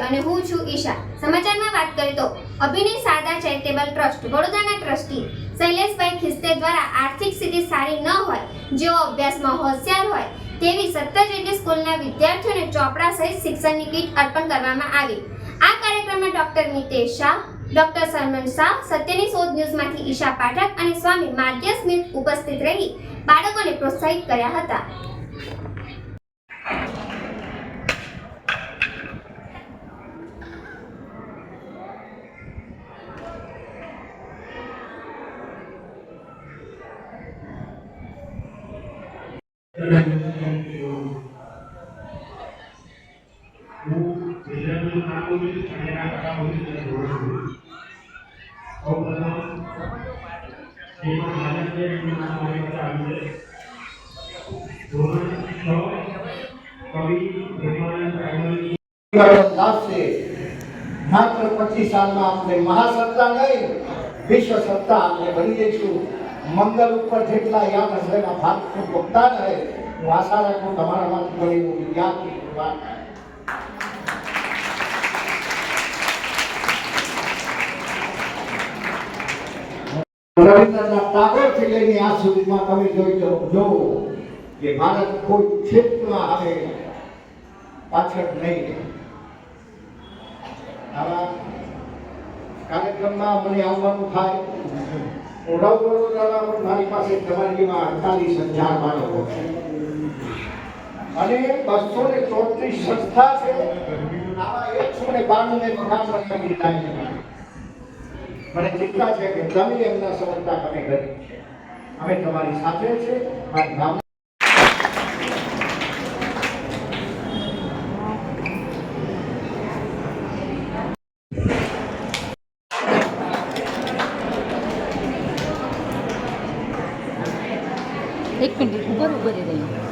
અને હું છું ઈશા। સમાચારમાં વાત કરીએ તો અભિનય શારદા ચેરિટેબલ ટ્રસ્ટ વડોદરાના ટ્રસ્ટી શૈલેષભાઈ ખિસ્તે દ્વારા આર્થિક સ્થિતિ સારી ન હોય, જેઓ અભ્યાસમાં હોશિયાર હોય તેવી 17 જેટલી સ્કૂલના વિદ્યાર્થીઓને ચોપડા સહિત શિક્ષણની કીટ અર્પણ કરવામાં આવી। આ કાર્યક્રમમાં ડોક્ટર મિતેશ શાહ, ડોક્ટર સરમન શાહ, સત્યની શોધ ન્યૂઝમાંથી ઈશા પાઠક અને સ્વામી માર્ગ્ય સ્મિથ ઉપસ્થિત રહી બાળકોને પ્રોત્સાહિત કર્યા હતા। માત્ર 25 સાલમાં આપણે મહાસત્તા નહીં, વિશ્વ સત્તા આપણે બની જઈશું। મંગલ ઉપર જેટલા યાદ હશે એના ભાગ ખૂબ ભોગતા રહે। હું આશા રાખું તમારામાંથી ઘણી હું વિદ્યાર્થી રવિન્દ્રનાથ ટાગોરથી લઈને આજ સુધીમાં તમે જો કે ભારત કોઈ ક્ષેત્રમાં હવે પાછળ નહીં। આવા કાર્યક્રમમાં મને આવવાનું થાય। હું વડોદરામાં પણ મારી પાસે તમારી જેવા 48,000 બાળકો છે અને 234 સંસ્થા છે। આવા 192 ને પ્રધાનમંત્રી દીધા છે। મને ચિંતા છે કે તમે એમના સમજતા તમે કરી છે। અમે તમારી સાથે છે। મારી ભાવના एक मिनट ऊपर ऊपर ही रही।